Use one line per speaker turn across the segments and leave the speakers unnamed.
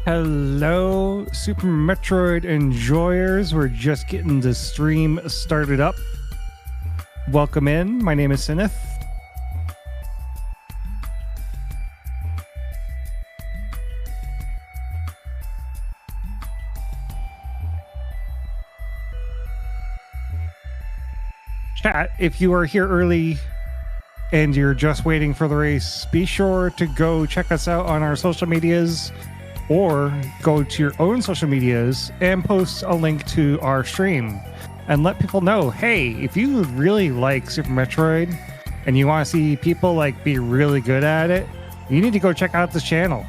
Hello, Super Metroid enjoyers. We're just getting the stream started up. Welcome in. My name is Sinith. Chat, if you are here early and you're just waiting for the race, be sure to go check us out on our social medias or go to your own social medias and post a link to our stream and let people know, hey, if you really like Super Metroid and you want to see people like be really good at it, you need to go check out this channel.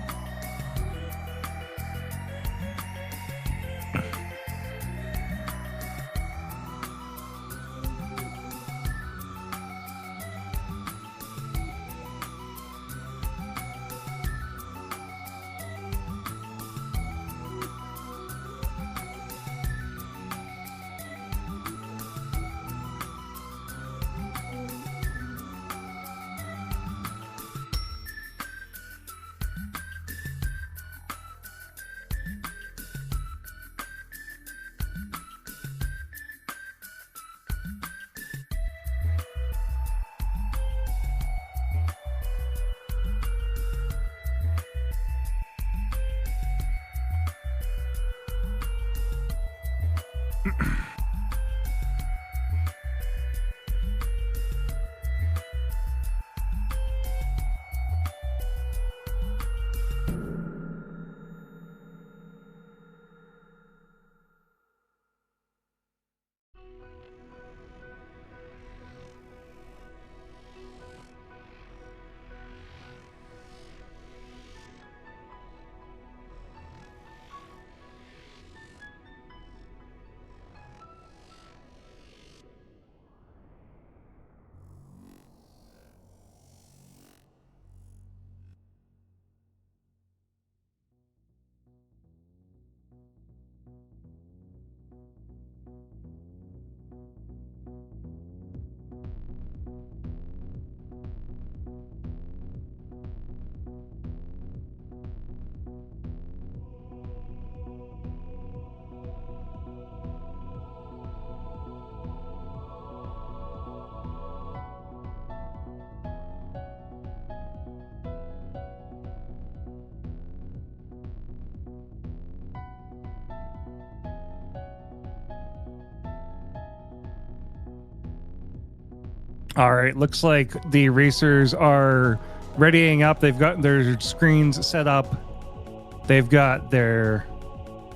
All right, looks like the racers are readying up. They've got their screens set up. They've got their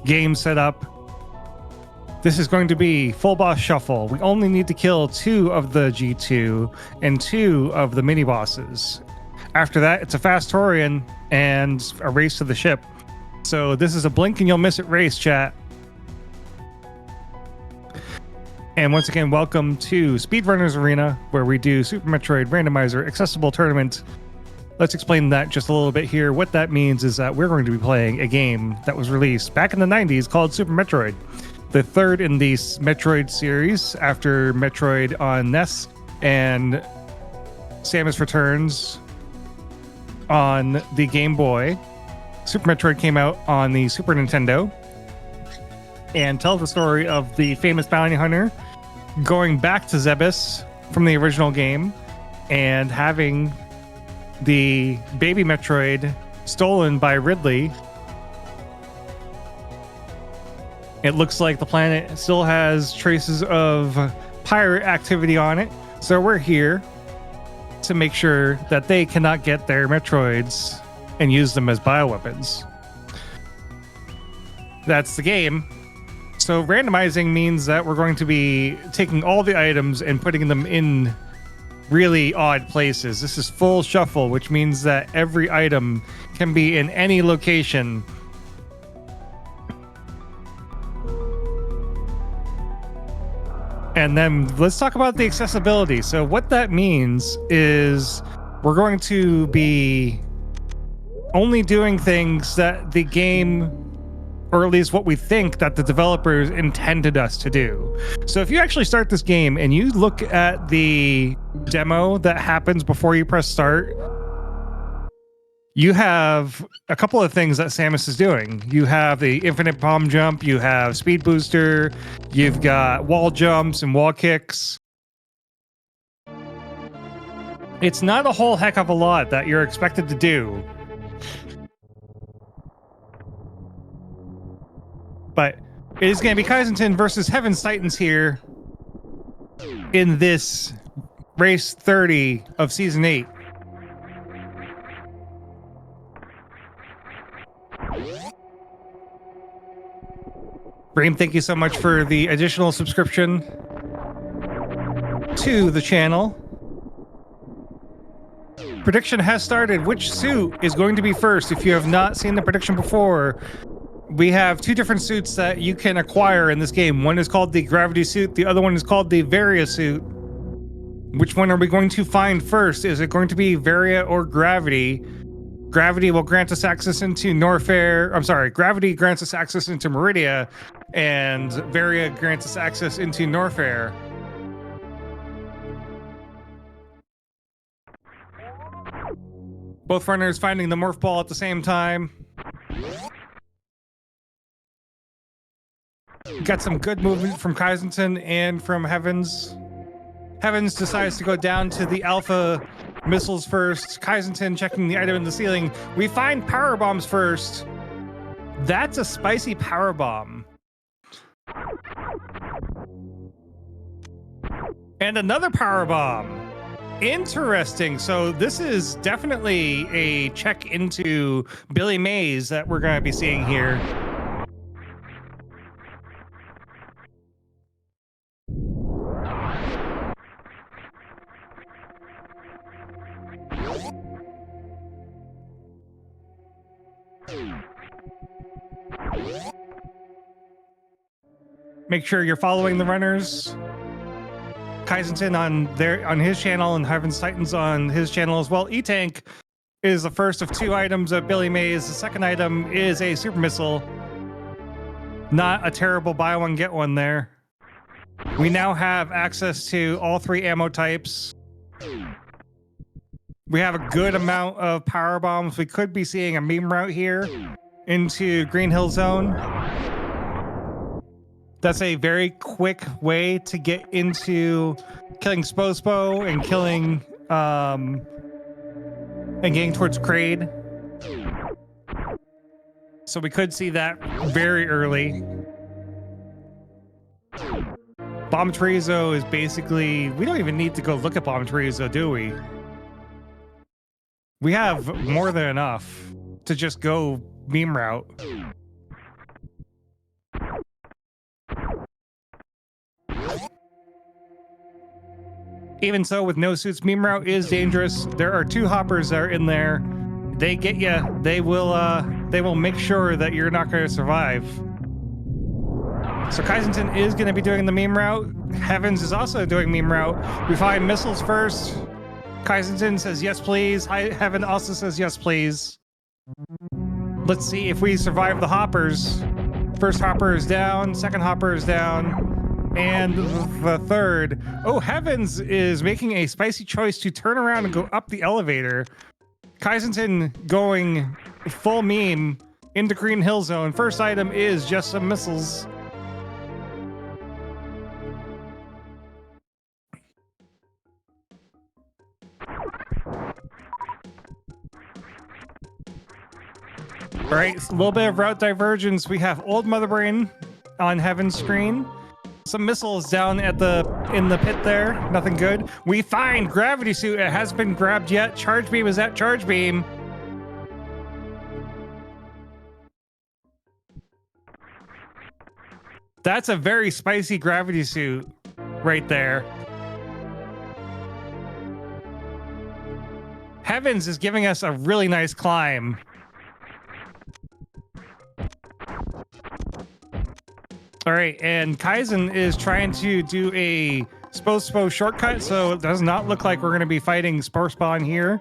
game set up. This is going to be full boss shuffle. We only need to kill 2 of the G2 and 2 of the mini bosses. After that, it's a fast Tourian and a race to the ship. So this is a blink and you'll miss it race, chat. And once again, welcome to Speedrunners Arena, where we do Super Metroid Randomizer Accessible Tournament. Let's explain that just a little bit here. What that means is that we're going to be playing a game that was released back in the 90s called Super Metroid. The third in the Metroid series after Metroid on NES and Samus Returns on the Game Boy. Super Metroid came out on the Super Nintendo and tells the story of the famous bounty hunter going back to Zebes from the original game and having the baby Metroid stolen by Ridley. It looks like the planet still has traces of pirate activity on it, so we're here to make sure that they cannot get their Metroids and use them as bioweapons. That's the game. So randomizing means that we're going to be taking all the items and putting them in really odd places. This is full shuffle, which means that every item can be in any location. And then let's talk about the accessibility. So what that means is we're going to be only doing things that the game, or at least what we think that the developers intended us to do. So if you actually start this game and you look at the demo that happens before you press start, you have a couple of things that Samus is doing. You have the infinite bomb jump, you have speed booster, you've got wall jumps and wall kicks. It's not a whole heck of a lot that you're expected to do. But it is going to be Kaizenton versus Heaven's Titans here in this race 30 of season 8. Bream, thank you so much for the additional subscription to the channel. Prediction has started. Which suit is going to be first? If you have not seen the prediction before, we have two different suits that you can acquire in this game. One is called the Gravity suit. The other one is called the Varia suit. Which one are we going to find first? Is it going to be Varia or Gravity? Gravity will grant us access into Norfair. I'm sorry, Gravity grants us access into Meridia, and Varia grants us access into Norfair. Both runners finding the morph ball at the same time. Got some good movement from Kaizenton and from Heavens. Heavens decides to go down to the alpha missiles first. Kaizenton checking the item in the ceiling. We find power bombs first. That's a spicy power bomb. And another power bomb. Interesting. So this is definitely a check into Billy Mays that we're going to be seeing here. Make sure you're following the runners. Kaizenton on his channel and Heaven's Titans on his channel as well. E-Tank is the first of two items of Billy Mays. The second item is a super missile. Not a terrible buy one get one there. We now have access to all three ammo types. We have a good amount of power bombs. We could be seeing a meme route here into Green Hill Zone. That's a very quick way to get into killing Spo and killing and getting towards Kraid. So we could see that very early. Bomb Chorizo is basically, we don't even need to go look at Bomb Chorizo, do we? We have more than enough to just go meme route. Even so, with no suits, meme route is dangerous. There are two hoppers that are in there. They get you. They will make sure that you're not going to survive. So Kaizenton is going to be doing the meme route. Heavens is also doing meme route. We find missiles first. Kaizenton says yes, please. Heaven also says yes, please. Let's see if we survive the hoppers. First hopper is down. Second hopper is down. And the third. Oh, Heavens is making a spicy choice to turn around and go up the elevator. Kaizenton going full meme into Green Hill Zone. First item is just some missiles. All right, a little bit of route divergence. We have Old Mother Brain on Heaven's screen. Some missiles down at in the pit there. Nothing good. We find Gravity Suit. It hasn't been grabbed yet. Charge Beam is at Charge Beam. That's a very spicy Gravity Suit right there. Heavens is giving us a really nice climb. All right, and Kaizen is trying to do a Spo shortcut, so it does not look like we're going to be fighting Spore Spawn here.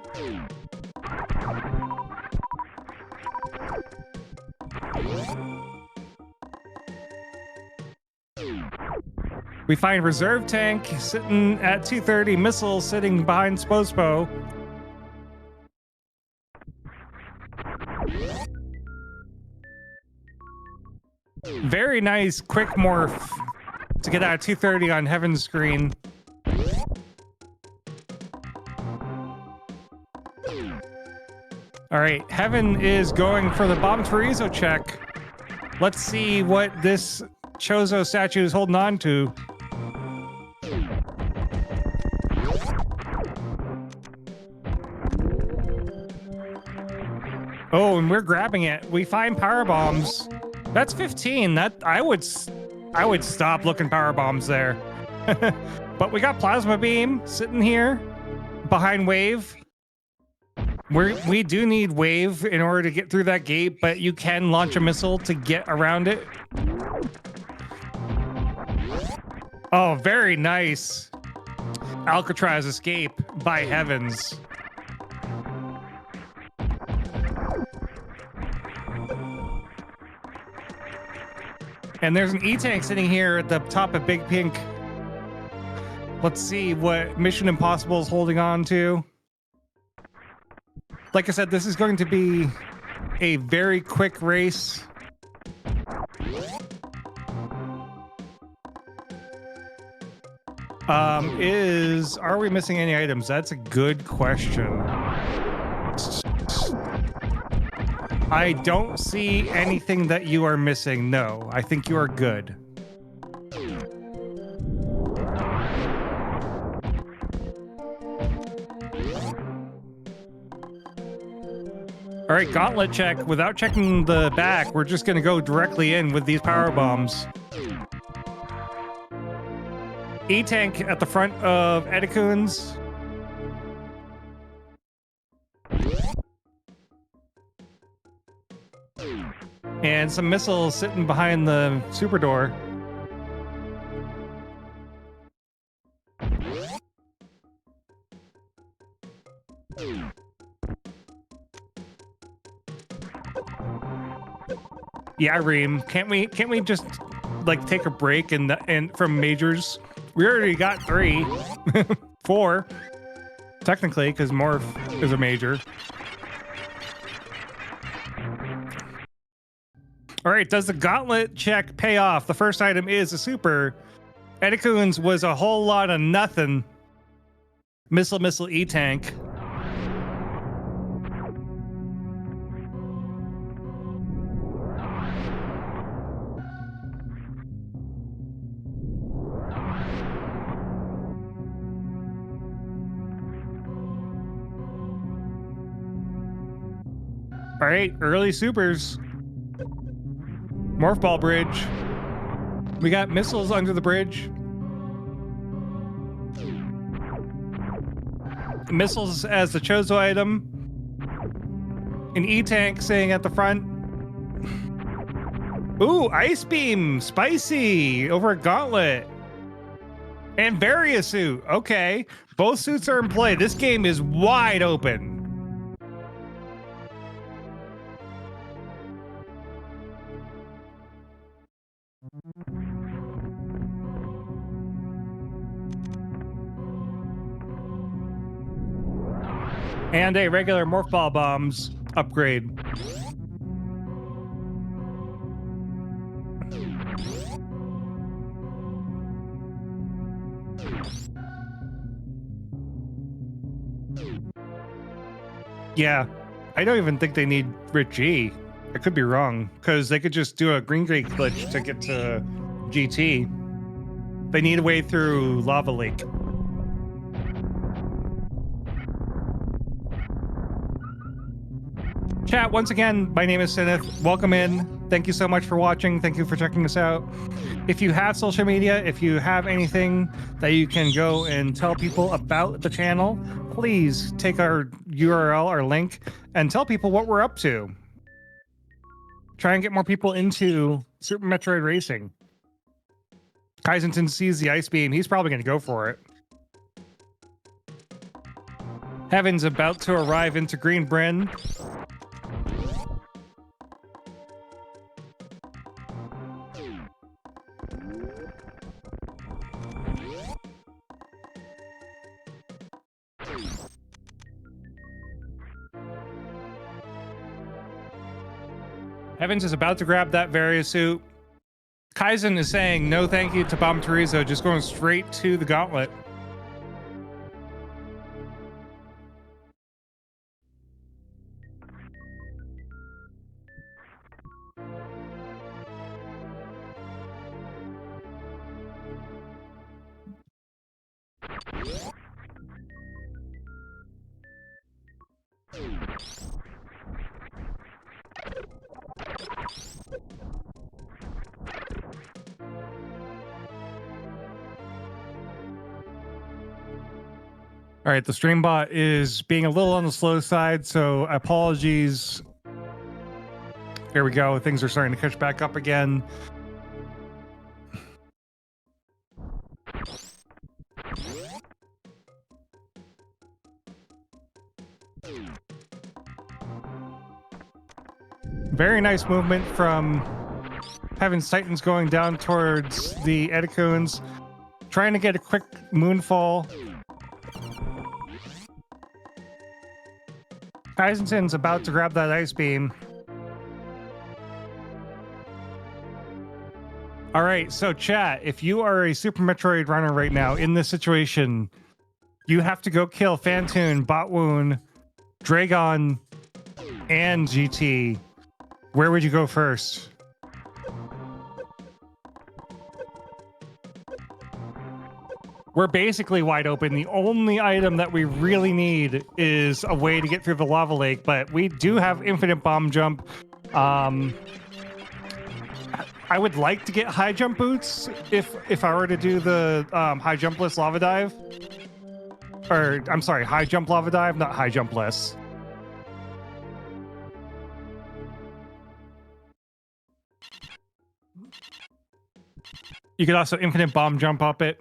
We find Reserve Tank sitting at 230, Missile sitting behind Spo. Very nice quick morph to get out of 230 on Heaven's screen. All right, Heaven is going for the Bomb Chorizo check. Let's see what this Chozo statue is holding on to. Oh, and we're grabbing it. We find power bombs. That's 15. That I would stop looking power bombs there. But we got plasma beam sitting here behind wave. We do need wave in order to get through that gate, but you can launch a missile to get around it. Oh, very nice. Alcatraz escape by Heavens. And there's an E-Tank sitting here at the top of Big Pink. Let's see what Mission Impossible is holding on to. Like I said, this is going to be a very quick race. Are we missing any items? That's a good question. I don't see anything that you are missing. No, I think you are good. All right, gauntlet check. Without checking the back, we're just going to go directly in with these power bombs. E-Tank at the front of Edicoons. And some missiles sitting behind the super door. Yeah, Reem, can't we just like take a break and from majors? We already got 3, 4, technically, because Morph is a major. All right, does the gauntlet check pay off? The first item is a super. Edicoons was a whole lot of nothing. Missile, E-Tank. All right, early supers. Morph ball bridge. We got missiles under the bridge. Missiles as the Chozo item. An E-Tank sitting at the front. Ooh, Ice Beam. Spicy over a gauntlet. And Varia suit. Okay. Both suits are in play. This game is wide open. And a regular Morph Ball Bombs upgrade. Yeah, I don't even think they need Rich G. I could be wrong, because they could just do a green gate glitch to get to GT. They need a way through Lava Lake. Chat, once again, my name is Sinith. Welcome in. Thank you so much for watching. Thank you for checking us out. If you have social media, if you have anything that you can go and tell people about the channel, please take our URL, our link, and tell people what we're up to. Try and get more people into Super Metroid Racing. Kaizenton sees the Ice Beam. He's probably going to go for it. Heaven's about to arrive into Green Bryn. Evans is about to grab that Varia suit. Kaizen is saying no thank you to Bomb Teresa, just going straight to the gauntlet. All right, the stream bot is being a little on the slow side, so apologies. Here we go. Things are starting to catch back up again. Very nice movement from Heaven's Titans going down towards the Edicoons, trying to get a quick moonfall. Kaizen's about to grab that ice beam. All right, so chat, if you are a Super Metroid runner right now in this situation, you have to go kill Phantoon, Botwoon, Dragon, and GT. Where would you go first? We're basically wide open. The only item that we really need is a way to get through the lava lake, but we do have infinite bomb jump. I would like to get high jump boots if I were to do the high jumpless lava dive. Or, I'm sorry, high jump lava dive, not high jumpless. You could also infinite bomb jump up it.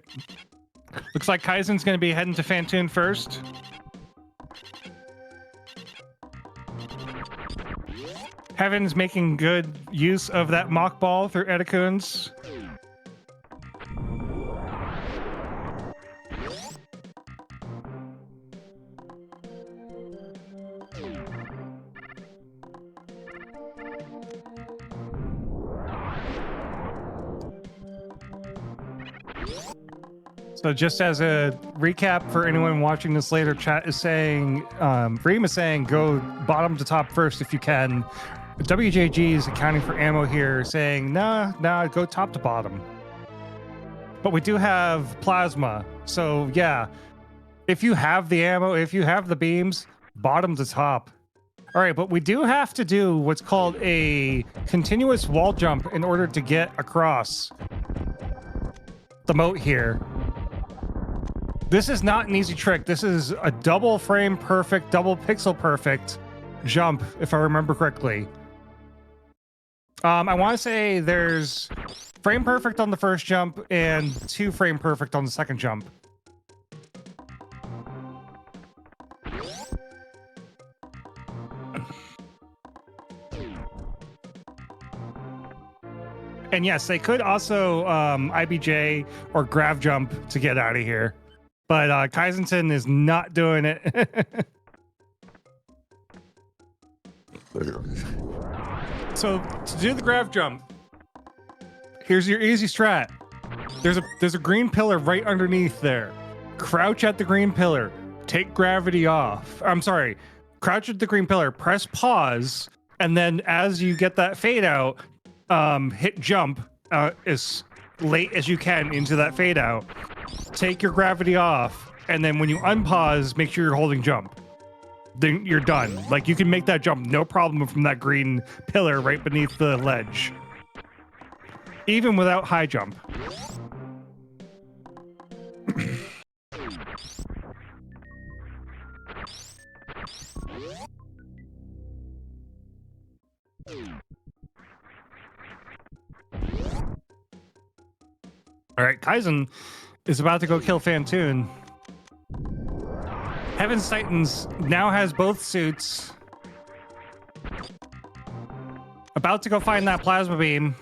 Looks like Kaizen's going to be heading to Phantoon first. Heaven's making good use of that mock ball through Edicoons. So just as a recap for anyone watching this later, chat is saying, Reem is saying, go bottom to top first if you can. WJG is accounting for ammo here, saying, nah, go top to bottom. But we do have plasma. So yeah, if you have the ammo, if you have the beams, bottom to top. All right, but we do have to do what's called a continuous wall jump in order to get across the moat here. This is not an easy trick. This is a double frame perfect, double pixel perfect jump, if I remember correctly. I want to say there's frame perfect on the first jump and 2 frame perfect on the second jump. And yes, they could also IBJ or grav jump to get out of here. But Kaizen is not doing it. So to do the grav jump, here's your easy strat. There's a green pillar right underneath there. Crouch at the green pillar. Take gravity off. I'm sorry. Crouch at the green pillar. Press pause, and then as you get that fade out, hit jump as late as you can into that fade out. Take your gravity off, and then when you unpause, make sure you're holding jump. Then you're done. Like, you can make that jump no problem from that green pillar right beneath the ledge. Even without high jump. All right, Kaizen is about to go kill Phantoon. Heaven's Titans now has both suits. About to go find that plasma beam.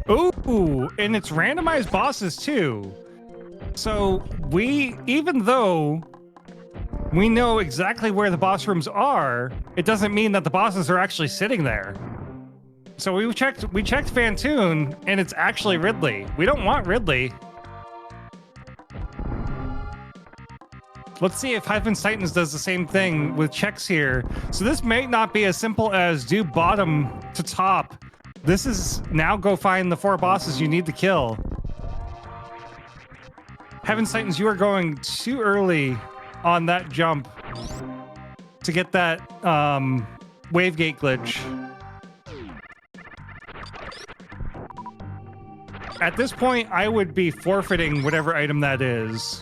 Ooh, and it's randomized bosses too. So even though we know exactly where the boss rooms are, it doesn't mean that the bosses are actually sitting there. So we checked Fantoon, and it's actually Ridley. We don't want Ridley. Let's see if Heaven's Titans does the same thing with checks here. So this may not be as simple as do bottom to top. This is now go find the 4 bosses you need to kill. Heaven's Titans, you are going too early on that jump to get that wave gate glitch. At this point, I would be forfeiting whatever item that is.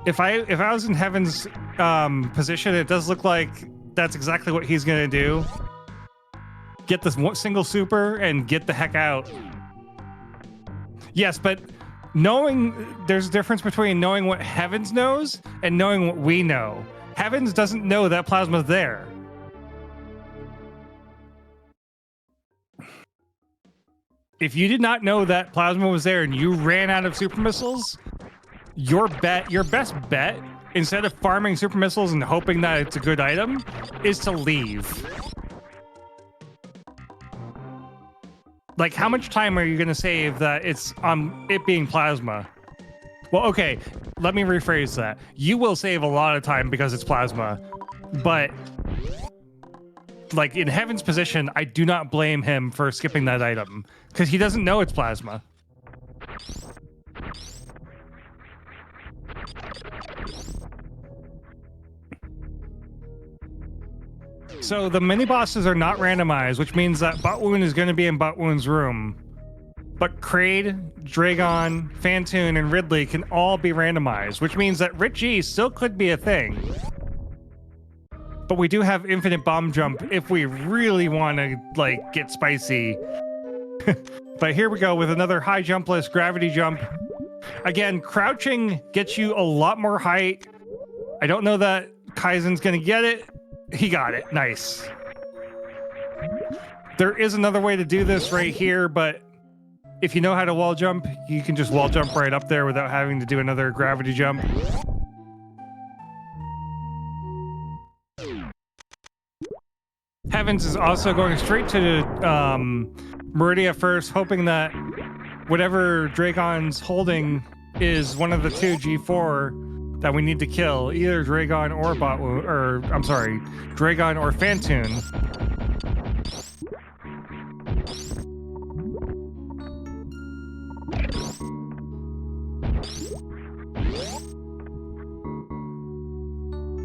If I was in Heaven's position, it does look like that's exactly what he's gonna do. Get this single super and get the heck out. Yes, but there's a difference between knowing what Heavens knows and knowing what we know. Heavens doesn't know that plasma's there. If you did not know that plasma was there and you ran out of super missiles, your best bet, instead of farming super missiles and hoping that it's a good item, is to leave. Like, how much time are you going to save that it's it being plasma? Well, okay, let me rephrase that. You will save a lot of time because it's plasma, but like in Heaven's position, I do not blame him for skipping that item because he doesn't know it's plasma. So the mini bosses are not randomized, which means that Buttwoon is going to be in Buttwoon's room. But Kraid, Dragon, Fantoon, and Ridley can all be randomized, which means that Richie still could be a thing. But we do have infinite bomb jump if we really want to like get spicy. But here we go with another high jumpless gravity jump. Again, crouching gets you a lot more height. I don't know that Kaizen's going to get it. He got it. Nice. There is another way to do this right here, but if you know how to wall jump, you can just wall jump right up there without having to do another gravity jump. Heavens is also going straight to Meridia first, hoping that whatever Dragon's holding is one of the 2 G4 that we need to kill, either Dragon or Buttwoon, or I'm sorry, Dragon or Fantoon.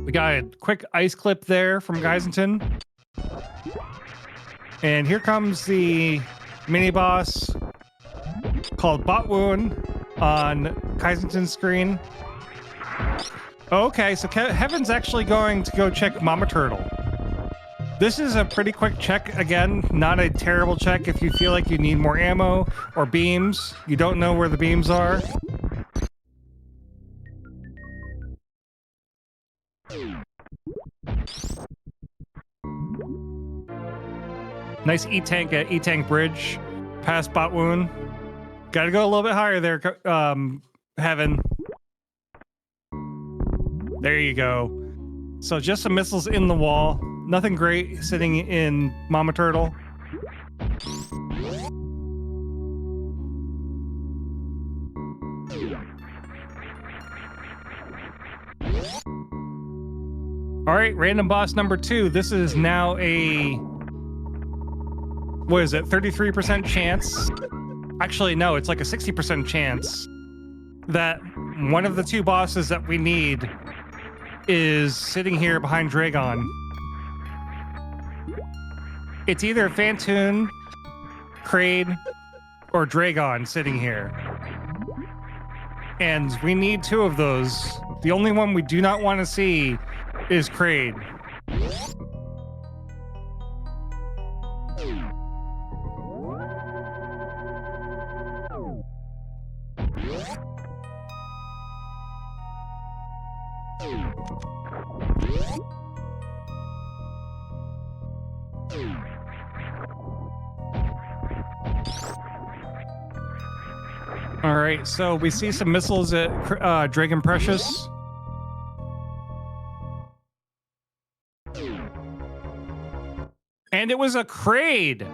We got a quick ice clip there from Geisington. And here comes the mini boss called Buttwoon on Geisington's screen. Okay, so Heaven's actually going to go check Mama Turtle. This is a pretty quick check. Again, not a terrible check if you feel like you need more ammo or beams. You don't know where the beams are. Nice E-Tank at E-Tank Bridge. Past Buttwoon. Gotta go a little bit higher there, Heaven. There you go. So just some missiles in the wall. Nothing great sitting in Mama Turtle. All right, random boss number 2. This is now a, what is it, 33% chance? Actually, no, it's like a 60% chance that one of the 2 bosses that we need is sitting here behind Dragon. It's either Fantoon, Kraid, or Dragon sitting here. And we need 2 of those. The only one we do not want to see is Kraid. All right, so we see some missiles at Dragon Precious. And it was a Kraid.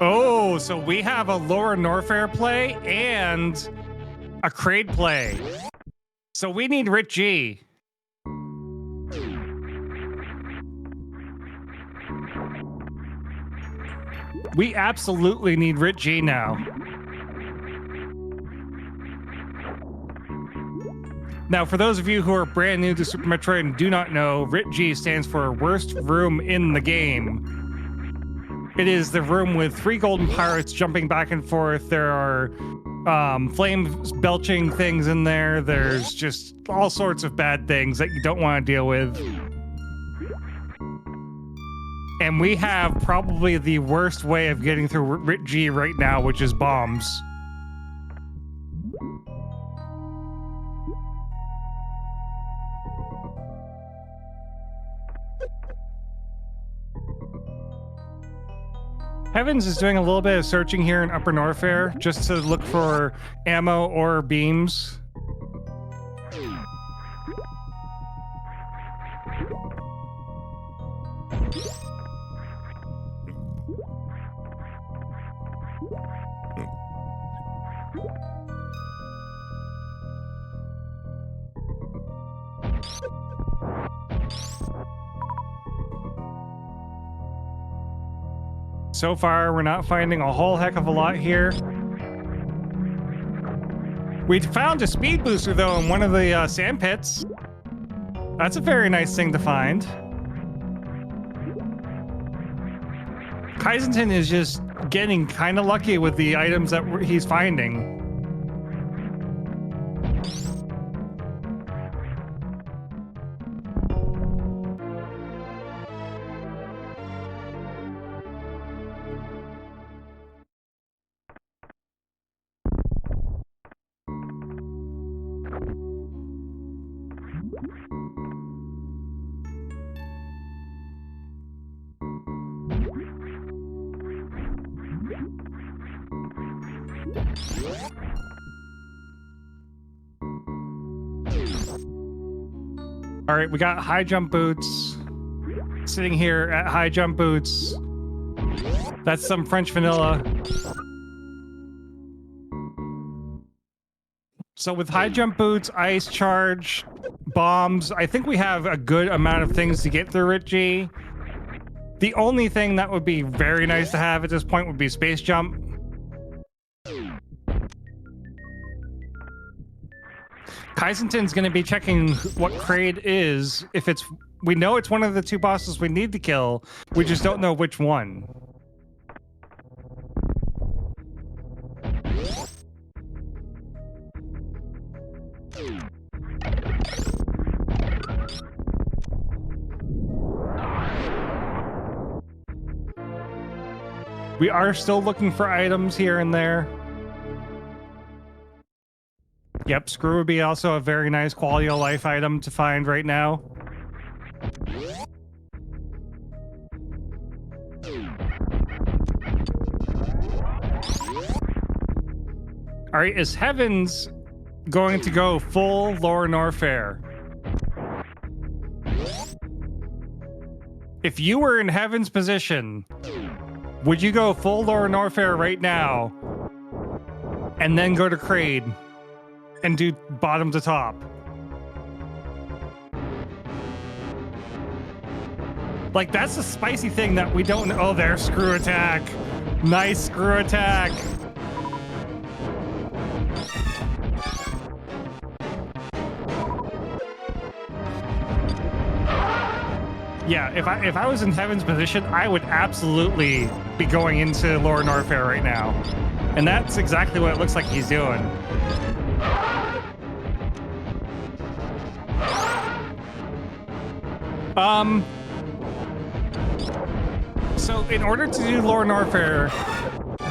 Oh, so we have a Lower Norfair play and a Kraid play. So we need Rit G. We absolutely need Rit G now. Now, for those of you who are brand new to Super Metroid and do not know, Rit G stands for Worst Room in the Game. It is the room with 3 golden pirates jumping back and forth. There are flame belching things in there. There's just all sorts of bad things that you don't want to deal with. And we have probably the worst way of getting through Rit G right now, which is bombs. Heavens is doing a little bit of searching here in Upper Norfair just to look for ammo or beams. So far, we're not finding a whole heck of a lot here. We found a speed booster, though, in one of the sand pits. That's a very nice thing to find. Kaizenton is just getting kind of lucky with the items that he's finding. All right, we got high jump boots. Sitting here at high jump boots. That's some French vanilla. So with high jump boots, ice charge, bombs, I think we have a good amount of things to get through Rit G. The only thing that would be very nice to have at this point would be space jump. Kaizenton's going to be checking what Kraid is. If it's, we know it's one of the 2 bosses we need to kill. We just don't know which one. We are still looking for items here and there. Yep, screw would be also a very nice quality of life item to find right now. All right, is Heavens going to go full Lower Norfair? If you were in Heaven's position, would you go full Lower Norfair right now and then go to Kraid and do bottom to top? Like, that's the spicy thing that we don't know. Oh, there's screw attack. Nice screw attack. Yeah, if I was in Heaven's position, I would absolutely be going into Lower Norfair right now. And that's exactly what it looks like he's doing. So in order to do Lower Norfair,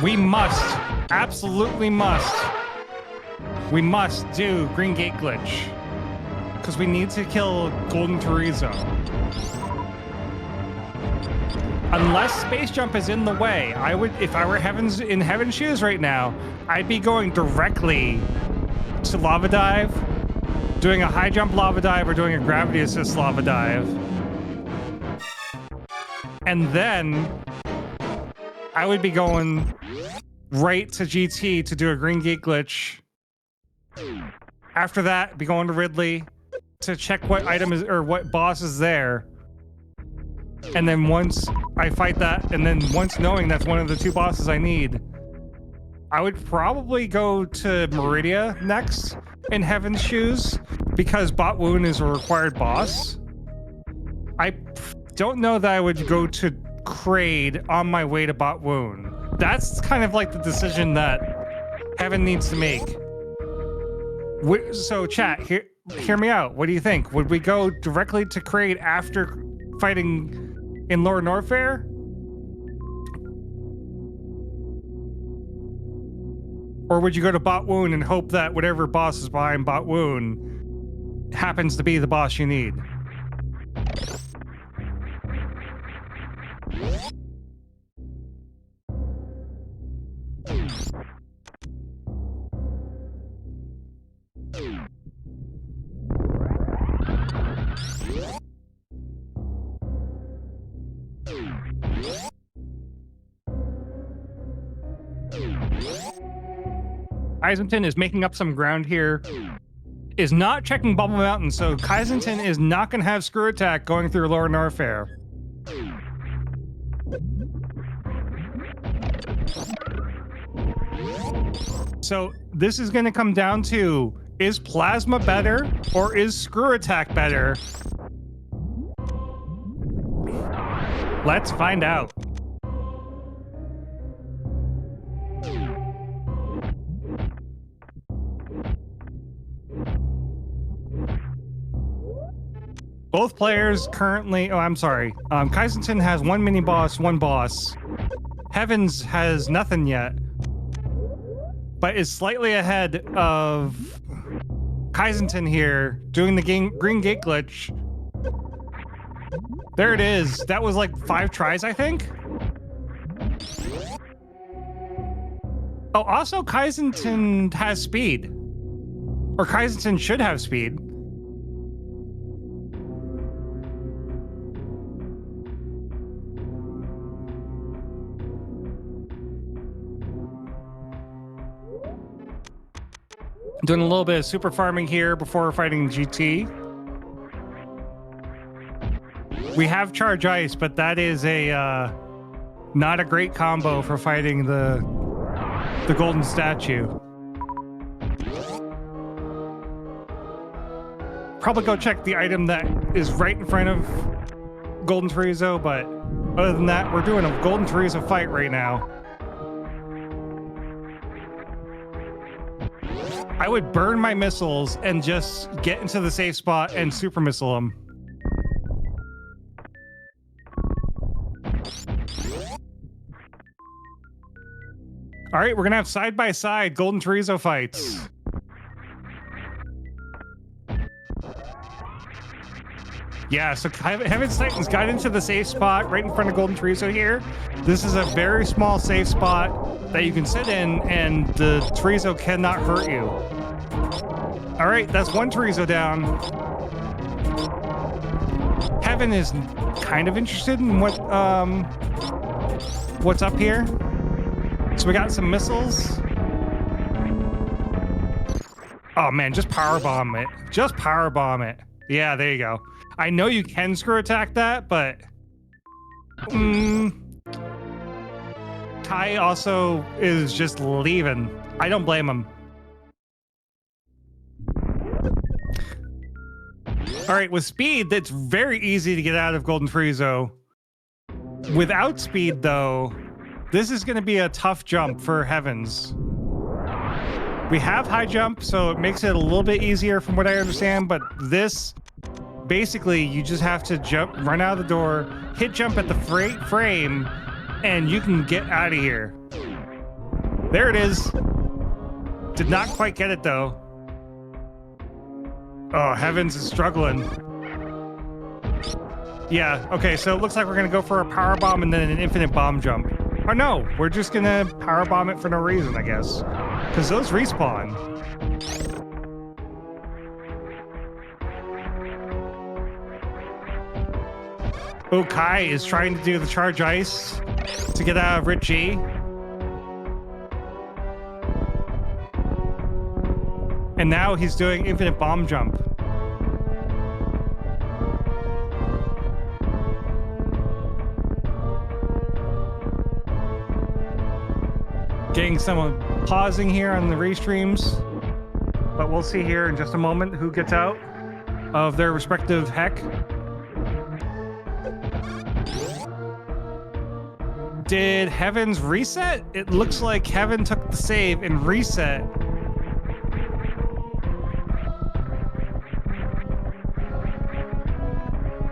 we must, absolutely must, we must do Green Gate Glitch. Because we need to kill Golden Chorizo. Unless Space Jump is in the way, I would, if I were in Heaven's shoes right now, I'd be going directly to Lava Dive, doing a high jump Lava Dive or doing a gravity assist Lava Dive. And then I would be going right to GT to do a green gate glitch. After that, be going to Ridley to check what item is or what boss is there. And then once I fight that, and then once knowing that's one of the 2 bosses I need, I would probably go to Meridia next in Heaven's Shoes because Bot Woon is a required boss. I don't know that I would go to Kraid on my way to Bot Woon. That's kind of like the decision that Heaven needs to make. So chat, hear me out. What do you think? Would we go directly to Kraid after fighting in Lower Norfair? Or would you go to Bot Woon and hope that whatever boss is behind Bot Woon happens to be the boss you need? Kaizenton is making up some ground here. Is not checking Bubble Mountain, so Kaizenton is not going to have Screw Attack going through Lower Norfair. So this is going to come down to, is Plasma better or is Screw Attack better? Let's find out. Both players currently, oh, I'm sorry. Kaizenton has 1 mini boss, 1 boss. Heavens has nothing yet, but is slightly ahead of Kaizenton here, doing the green gate glitch. There it is. That was like 5 tries, I think. Oh, also Kaizenton has speed. Or Kaizenton should have speed. Doing a little bit of super farming here before fighting GT. We have Charge Ice, but that is a not a great combo for fighting the golden statue. Probably go check the item that is right in front of Golden Chorizo, but other than that, we're doing a Golden Chorizo fight right now. I would burn my missiles and just get into the safe spot and super missile them. All right, we're gonna have side-by-side Golden Chorizo fights. Yeah, so Heaven's Titans got into the safe spot right in front of Golden Chorizo here. This is a very small safe spot that you can sit in, and the Chorizo cannot hurt you. All right, that's 1 Chorizo down. Heaven is kind of interested in what's up here. So we got some missiles. Oh man, just powerbomb it. Just powerbomb it. Yeah, there you go. I know you can screw attack that, but Kai also is just leaving. I don't blame him. All right, with speed, that's very easy to get out of Golden Chorizo. Without speed, though, this is going to be a tough jump for Heavens. We have high jump, so it makes it a little bit easier from what I understand, but this, basically, you just have to jump, run out of the door, hit jump at the frame, and you can get out of here. There it is. Did not quite get it, though. Oh, Heavens is struggling. Yeah, okay, so it looks like we're going to go for a power bomb and then an infinite bomb jump. Oh no, we're just going to power bomb it for no reason, I guess. Because those respawn. Oh, Kai is trying to do the charge ice. to get out of Richie. And now he's doing infinite bomb jump. Getting someone pausing here on the restreams. But we'll see here in just a moment who gets out of their respective heck. Did Heaven's reset? It looks like Heaven took the save and reset.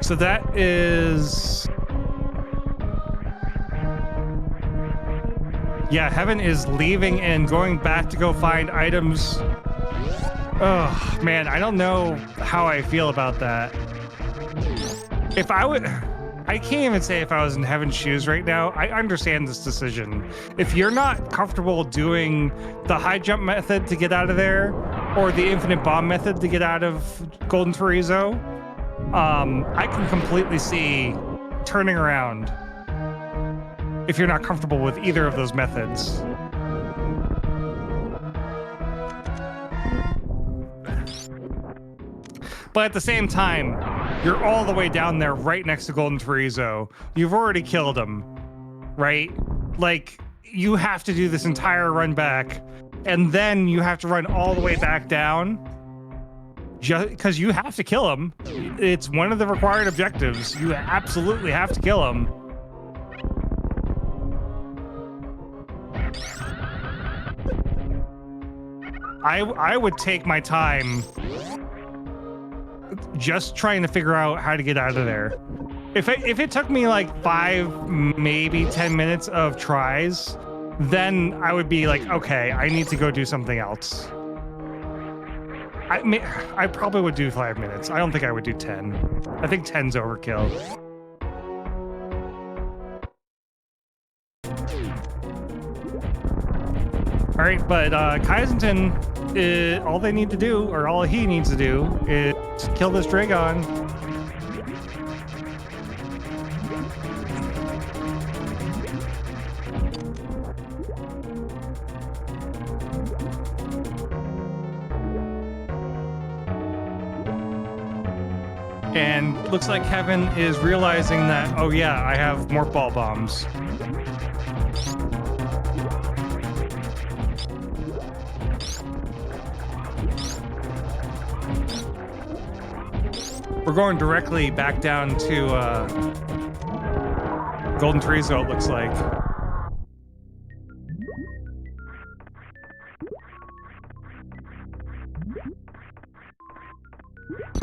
So that is... Yeah, Heaven is leaving and going back to go find items. Oh, man, I don't know how I feel about that. If I would... I can't even say if I was in Heaven's shoes right now. I understand this decision. If you're not comfortable doing the high jump method to get out of there, or the infinite bomb method to get out of Golden Chorizo, I can completely see turning around if you're not comfortable with either of those methods. But at the same time, you're all the way down there right next to Golden Chorizo. You've already killed him, right? Like, you have to do this entire run back, and then you have to run all the way back down just because you have to kill him. It's one of the required objectives. You absolutely have to kill him. I would take my time just trying to figure out how to get out of there. If it took me like 5, maybe 10 minutes of tries, then I would be like, okay, I need to go do something else. I probably would do 5 minutes. I don't think I would do 10. I think 10's overkill. All right, but Kaizenton, all they need to do, or all he needs to do, is kill this Dragon. And looks like Heaven is realizing that, oh yeah, I have more ball bombs. We're going directly back down to Golden Chorizo, it looks like.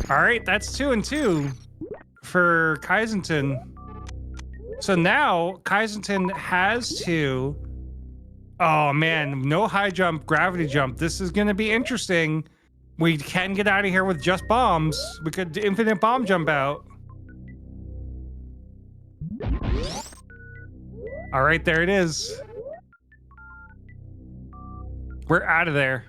All right, that's 2 and 2 for Kaizenton. So now Kaizenton has to... Oh man, no high jump, gravity jump. This is going to be interesting. We can get out of here with just bombs. We could infinite bomb jump out. All right, there it is. We're out of there.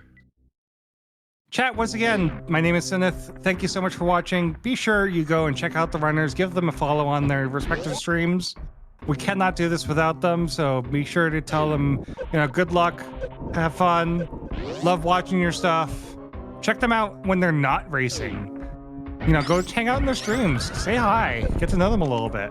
Chat, once again, my name is Sinith. Thank you so much for watching. Be sure you go and check out the runners. Give them a follow on their respective streams. We cannot do this without them, so be sure to tell them, good luck, have fun, love watching your stuff. Check them out when they're not racing. Go hang out in their streams. Say hi. Get to know them a little bit.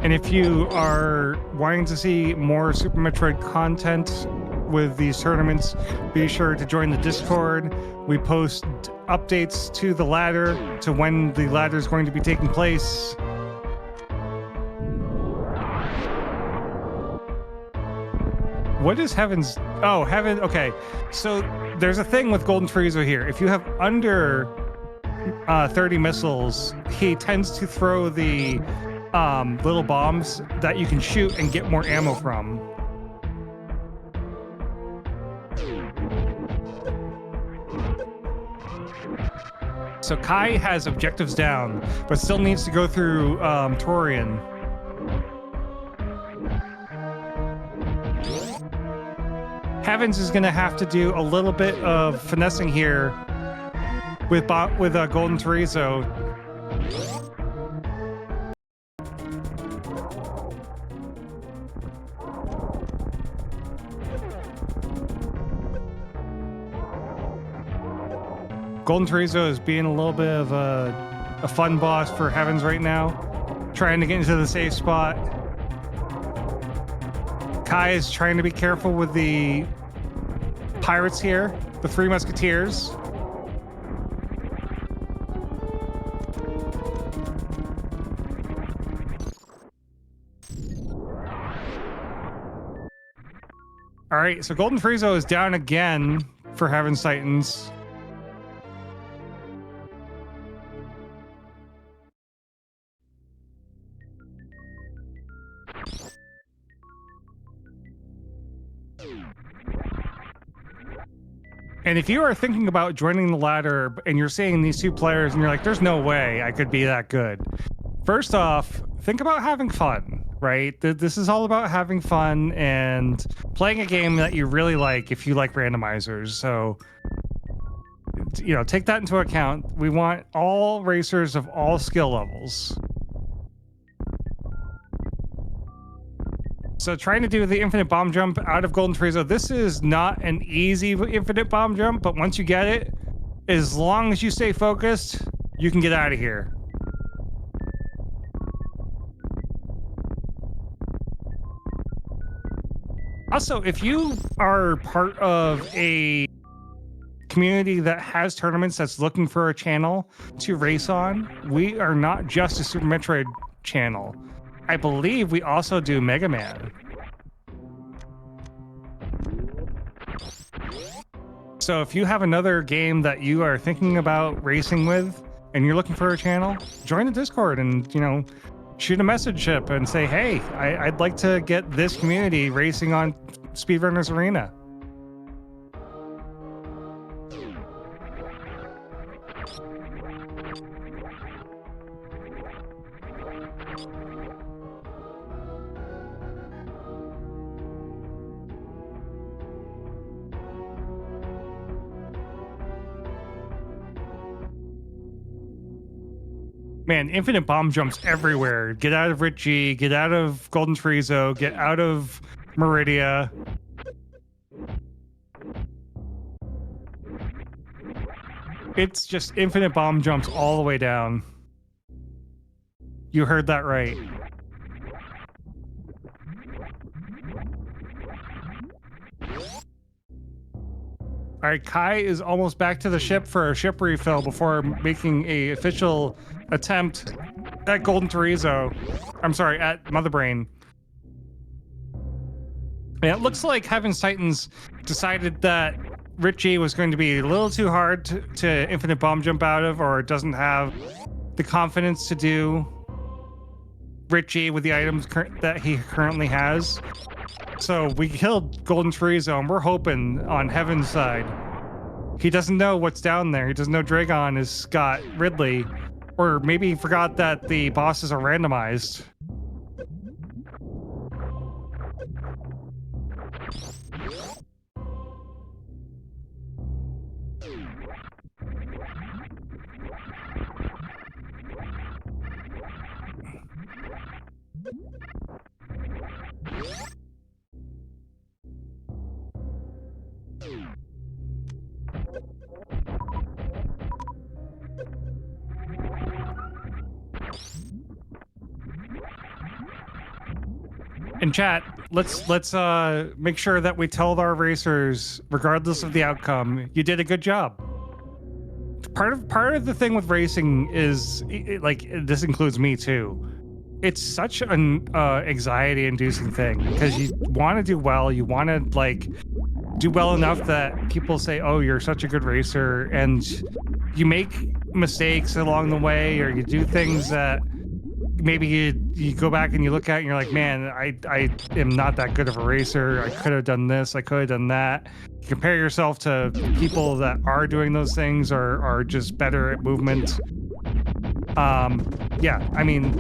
And if you are wanting to see more Super Metroid content with these tournaments, be sure to join the Discord. We post updates to the ladder, to when the ladder is going to be taking place. What is Heaven's... Oh, Heaven... Okay, so there's a thing with Golden Chorizo here. If you have under 30 missiles, he tends to throw the... little bombs that you can shoot and get more ammo from. So Kai has objectives down, but still needs to go through Tourian. Heavens is going to have to do a little bit of finessing here with Golden Chorizo. Golden Chorizo is being a little bit of a fun boss for Heavens right now, trying to get into the safe spot. Kai is trying to be careful with the pirates here, the Three Musketeers. All right, so Golden Chorizo is down again for Heaven's Titans. And if you are thinking about joining the ladder and you're seeing these two players and you're like, there's no way I could be that good. First off, think about having fun, right? This is all about having fun and playing a game that you really like if you like randomizers. So, you know, take that into account. We want all racers of all skill levels. So trying to do the infinite bomb jump out of Golden Chorizo, this is not an easy infinite bomb jump, but once you get it, as long as you stay focused, you can get out of here. Also, if you are part of a community that has tournaments that's looking for a channel to race on, we are not just a Super Metroid channel. I believe we also do Mega Man. So if you have another game that you are thinking about racing with and you're looking for a channel, join the Discord and, you know, shoot a message up and say, hey, I'd like to get this community racing on Speedrunners Arena. Man, infinite bomb jumps everywhere. Get out of Richie, get out of Golden Chorizo, get out of Meridia. It's just infinite bomb jumps all the way down. You heard that right. All right, Kai is almost back to the ship for a ship refill before making a official attempt at Golden Chorizo. I'm sorry, at Mother Brain. And it looks like Heaven's Titans decided that Richie was going to be a little too hard to infinite bomb jump out of, or doesn't have the confidence to do Richie with the items that he currently has. So we killed Golden Chorizo, and we're hoping on Heaven's side. He doesn't know what's down there. He doesn't know Dragon has got Ridley. Or maybe he forgot that the bosses are randomized. In chat, let's make sure that we tell our racers, regardless of the outcome, you did a good job. Part of the thing with racing is, like, this includes me too. It's such an anxiety-inducing thing because you want to do well, you want to like do well enough that people say, "Oh, you're such a good racer," and you make mistakes along the way, or you do things that maybe you go back and you look at it and you're like, man, I am not that good of a racer. I could have done this. I could have done that. You compare yourself to people that are doing those things or are just better at movement. Yeah, I mean,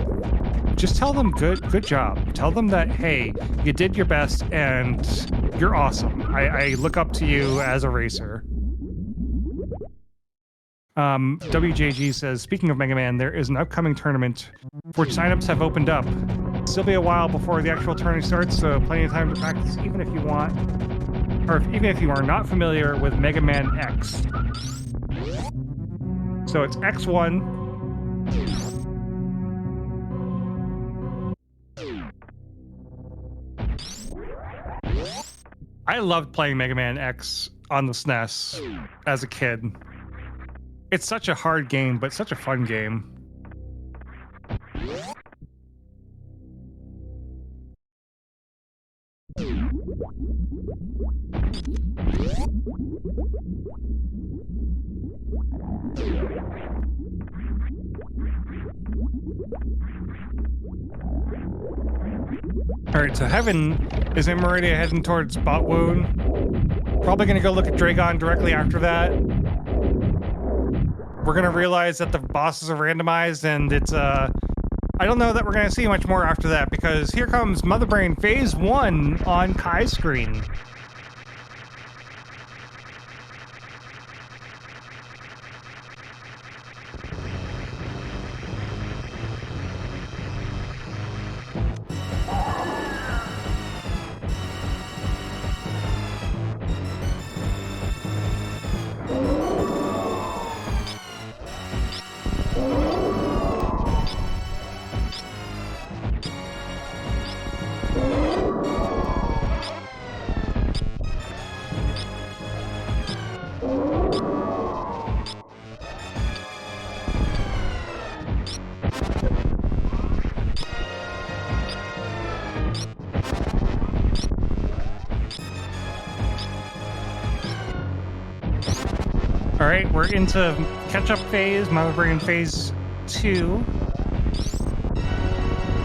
just tell them good job. Tell them that, hey, you did your best and you're awesome. I look up to you as a racer. WJG says, speaking of Mega Man, there is an upcoming tournament for which signups have opened up. Still be a while before the actual tournament starts, so plenty of time to practice even if you want, or even if you are not familiar with Mega Man X. So it's X1. I loved playing Mega Man X on the SNES as a kid. It's such a hard game, but such a fun game. All right, so Heaven is in Meridia heading towards Botwoon. Probably gonna go look at Dragon directly after that. We're gonna realize that the bosses are randomized, and it's I don't know that we're gonna see much more after that, because here comes Mother Brain Phase 1 on Kai's screen. All right, we're into catch-up phase, Mother Brain Phase 2.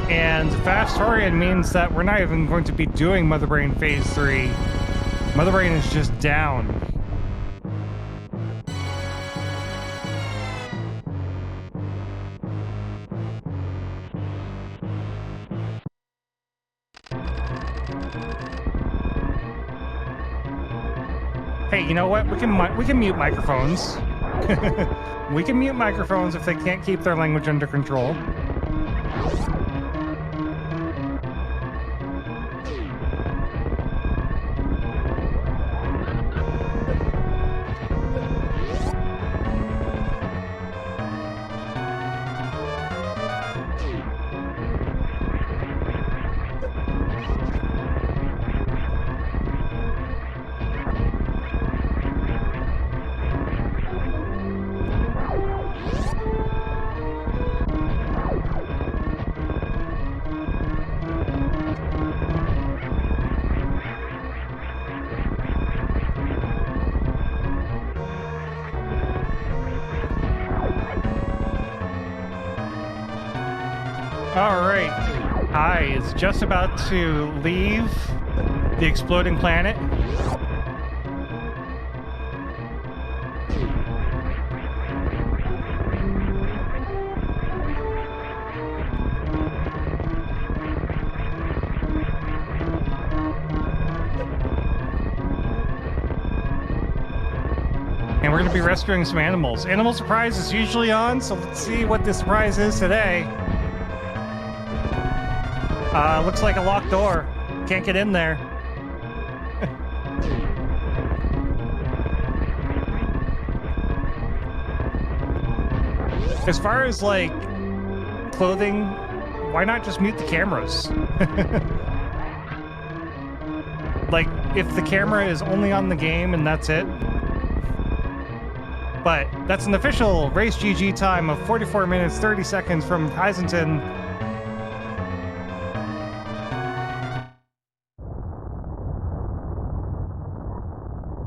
And Fast Tourian means that we're not even going to be doing Mother Brain Phase 3. Mother Brain is just down. Hey, you know what? We can mute microphones. We can mute microphones if they can't keep their language under control. All right, Kai is just about to leave the exploding planet. And we're going to be rescuing some animals. Animal Surprise is usually on, so let's see what the surprise is today. Looks like a locked door. Can't get in there. As far as, like, clothing, why not just mute the cameras? Like, if the camera is only on the game and that's it. But that's an official Race GG time of 44 minutes, 30 seconds from Heisington.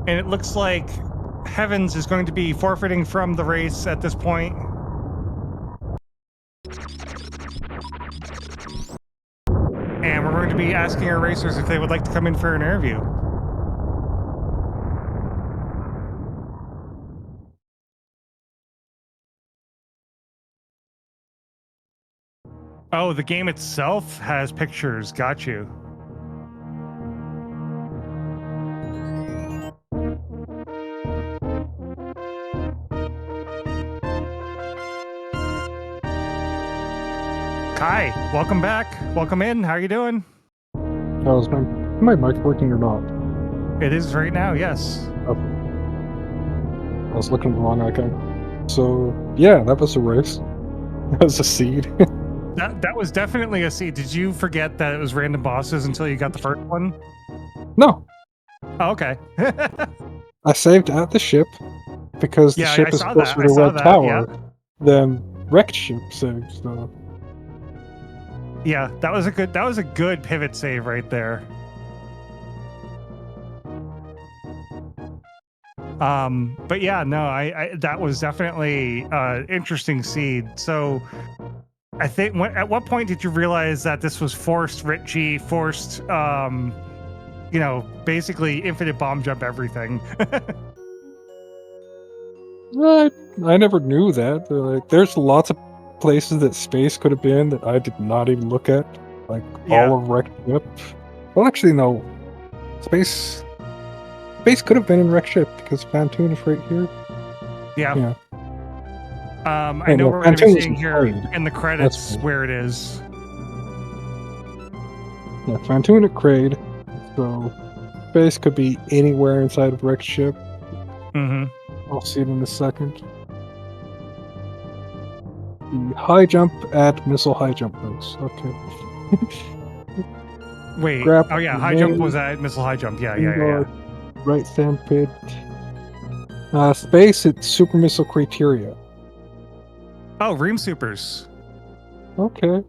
And it looks like Heavens is going to be forfeiting from the race at this point. be asking our racers if they would like to come in for an interview. Oh, the game itself has pictures. Got you. Hi, welcome back. Welcome in. How are you doing?
Oh, is my mic working or not?
It is right now, yes.
Okay. I was looking at the wrong icon. So, yeah, that was a race. That was a seed.
That was definitely a seed. Did you forget that it was random bosses until you got the first one?
No,
Oh, okay.
I saved at the ship because the
Yeah,
ship
I
is
saw
closer
that. I
to
saw
Red
that.
Tower
Yeah.
than wrecked ship saved. So,
Yeah, that was a good pivot save right there. But yeah, no, I that was definitely interesting seed. So I think at what point did you realize that this was forced Richie, forced basically infinite bomb jump everything?
I never knew that. But, like, there's lots of places that space could have been that I did not even look at. Like
Yeah.
all of wrecked ship. Well, actually, no. Space could have been in wrecked ship because Fantoon is right here.
Yeah.
Yeah.
I know
no,
we're going to be
Fantoon was
seeing
in
here
Crade.
in the
That's
credits
right.
where it is.
Yeah, Fantoon at Crade. So space could be anywhere inside of wrecked ship.
Mm-hmm.
I'll see it in a second. The high jump at missile high jump boots. Okay.
Wait.
Grapple
Oh yeah, high jump was at missile high jump. Yeah.
Right sand pit. Space at super missile criteria.
Oh, Ream Supers.
Okay.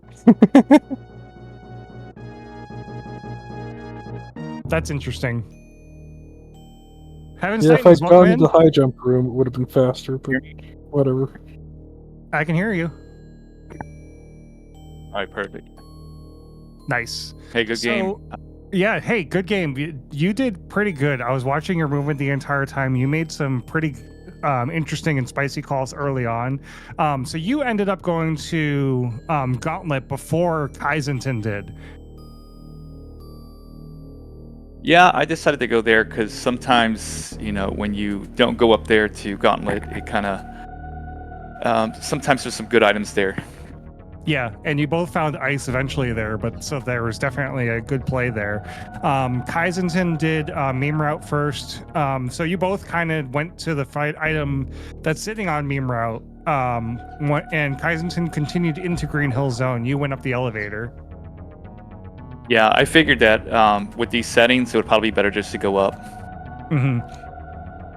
That's interesting. Heaven's
Yeah, if I'd
Titans, welcome
gone to
in.
the high jump room, it would have been faster, but whatever.
I can hear you.
All right, perfect.
Nice.
Hey, good game.
Yeah, hey, good game. You did pretty good. I was watching your movement the entire time. You made some pretty interesting and spicy calls early on. So you ended up going to Gauntlet before Kaizenton did.
Yeah, I decided to go there because sometimes, when you don't go up there to Gauntlet, it kind of, sometimes there's some good items there.
Yeah, and you both found ice eventually there, but so there was definitely a good play there. Kaizenton did meme route first, so you both kind of went to the fight item that's sitting on meme route, and Kaizenton continued into Green Hill Zone. You went up the elevator.
Yeah, I figured that with these settings, it would probably be better just to go up.
Mm-hmm.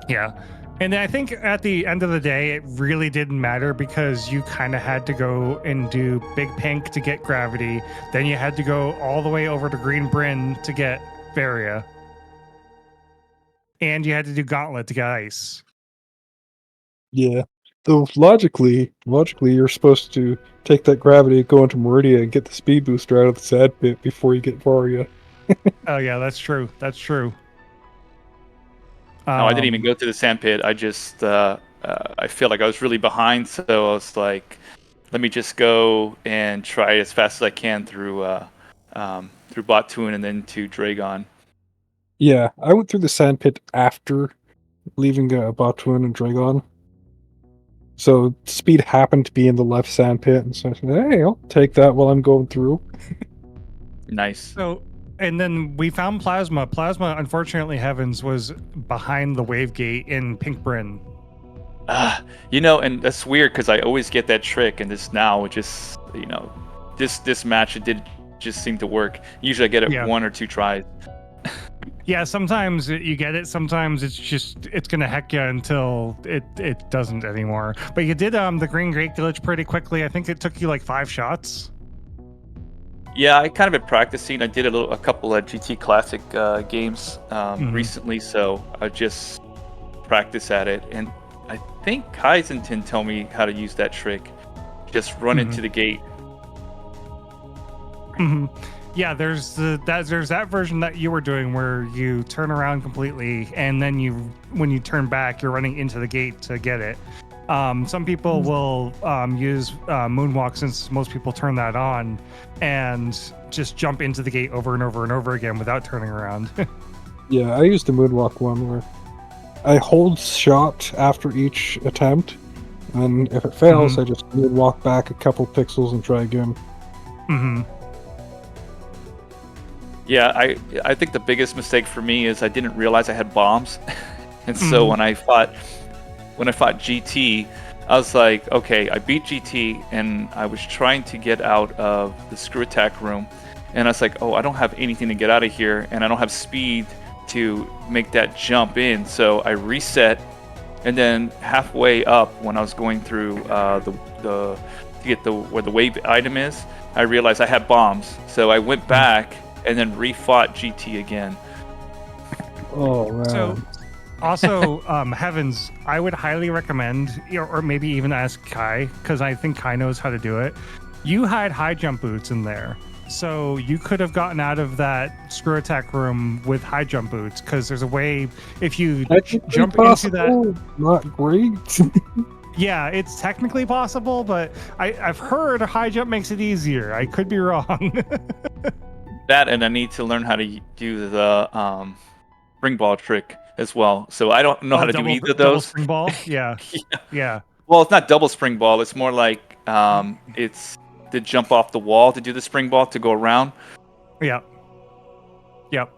Yeah. And I think at the end of the day, it really didn't matter because you kind of had to go and do Big Pink to get Gravity. Then you had to go all the way over to Green Bryn to get Varia. And you had to do Gauntlet to get Ice.
Yeah. Though logically, you're supposed to take that gravity, go into Meridia, and get the speed booster out of the sad pit before you get Varia.
Oh, yeah, that's true. That's true.
No, I didn't even go to the sand pit. I just, I feel like I was really behind, so I was like, let me just go and try as fast as I can through Bottoon and then to Dragon.
Yeah, I went through the sand pit after leaving Botwin and Dragon. So speed happened to be in the left sand pit, and so I said, hey, I'll take that while I'm going through.
Nice.
So, and then we found Plasma. Plasma, unfortunately, Heavens was behind the wave gate in Pink Bryn.
And that's weird because I always get that trick, and this now it just, this match it did just seem to work. Usually I get it 1 or 2 tries.
Yeah, sometimes you get it. Sometimes it's gonna heck you until it doesn't anymore. But you did the green great glitch pretty quickly. I think it took you like 5 shots.
Yeah, I kind of been practicing. I did a couple of GT Classic games recently, so I just practice at it. And I think Kaizenton told me how to use that trick. Just run into the gate.
Yeah, there's that version that you were doing where you turn around completely, and then when you turn back, you're running into the gate to get it. Some people will use moonwalk, since most people turn that on, and just jump into the gate over and over and over again without turning around.
Yeah, I used the moonwalk one where I hold shot after each attempt, and if it fails, I just moonwalk back a couple pixels and try again.
Mm-hmm.
Yeah, I think the biggest mistake for me is I didn't realize I had bombs, and so when I fought GT, I was like, okay, I beat GT, and I was trying to get out of the screw attack room, and I was like, oh, I don't have anything to get out of here, and I don't have speed to make that jump in, so I reset, and then halfway up when I was going through to get where the wave item is, I realized I had bombs, so I went back and then refought GT again.
Oh man.
So, also, Heavens, I would highly recommend, or maybe even ask Kai, because I think Kai knows how to do it. You had high jump boots in there, so you could have gotten out of that screw attack room with high jump boots, because there's a way, if you jump into that.
Not great.
Yeah, it's technically possible, but I've heard a high jump makes it easier. I could be wrong.
That, and I need to learn how to do the spring ball trick as well. So I don't know how to do either of those.
Spring ball? Yeah. Yeah.
Well, it's not double spring ball. It's more like it's to jump off the wall to do the spring ball to go around.
Yeah. Yep.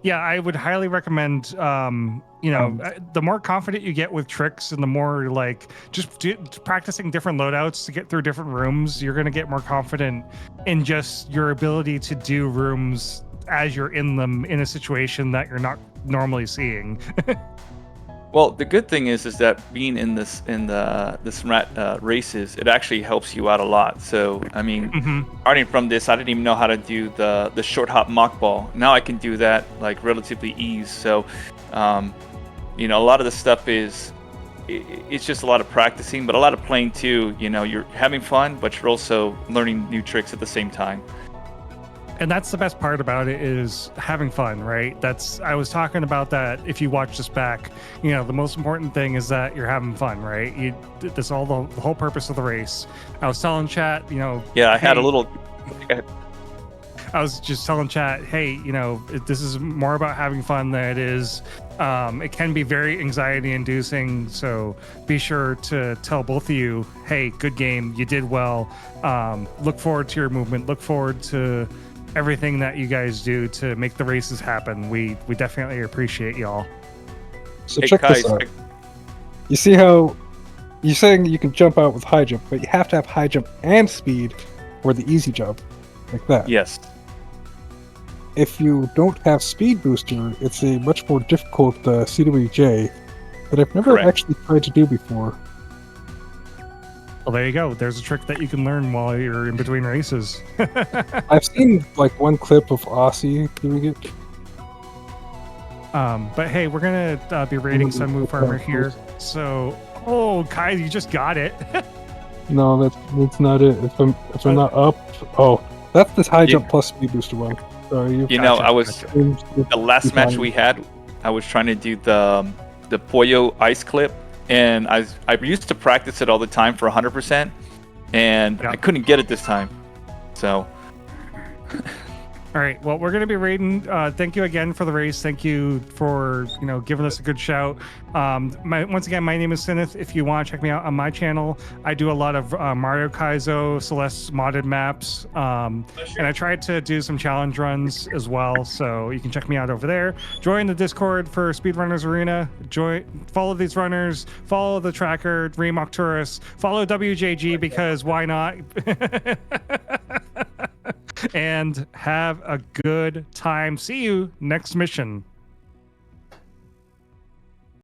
Yeah, I would highly recommend, the more confident you get with tricks and the more like just practicing different loadouts to get through different rooms, you're going to get more confident in just your ability to do rooms as you're in them in a situation that you're not normally seeing.
Well, the good thing is that being in the SMRAT races, it actually helps you out a lot. So, I mean, starting from this, I didn't even know how to do the short hop mock ball. Now I can do that like relatively ease. So, a lot of the stuff it's just a lot of practicing, but a lot of playing too. You're having fun, but you're also learning new tricks at the same time.
And that's the best part about it, is having fun, right? I was talking about that. If you watch this back, the most important thing is that you're having fun, right? That's all the whole purpose of the race. I was telling chat,
Yeah, I had a little.
I was just telling chat, hey, this is more about having fun than it is. It can be very anxiety inducing. So be sure to tell both of you, hey, good game. You did well. Look forward to your movement. Look forward to everything that you guys do to make the races happen. We definitely appreciate y'all.
So check this out. You see how you're saying you can jump out with high jump, but you have to have high jump and speed for the easy jump, like that.
Yes.
If you don't have speed booster, it's a much more difficult CWJ that I've never actually tried to do before.
Well, there you go. There's a trick that you can learn while you're in between races.
I've seen like one clip of Aussie doing it.
But hey, we're gonna be rating Sunwoo Farmer here. So, Kai, you just got it.
No, that's not it. If I'm not up, that's this high jump plus speed booster one. Sorry,
I was the last match we had. I was trying to do the Pollo ice clip. And I used to practice it all the time for 100%, and I couldn't get it this time. So,
all right. Well, we're gonna be rating. Thank you again for the race. Thank you for giving us a good shout. Once again, my name is Sinith. If you want to check me out on my channel, I do a lot of Mario Kaizo, Celeste modded maps, and I tried to do some challenge runs as well. So you can check me out over there. Join the Discord for Speedrunners Arena. Follow these runners. Follow the tracker, Remok Tourist. Follow WJG, because why not? And have a good time. See you next mission.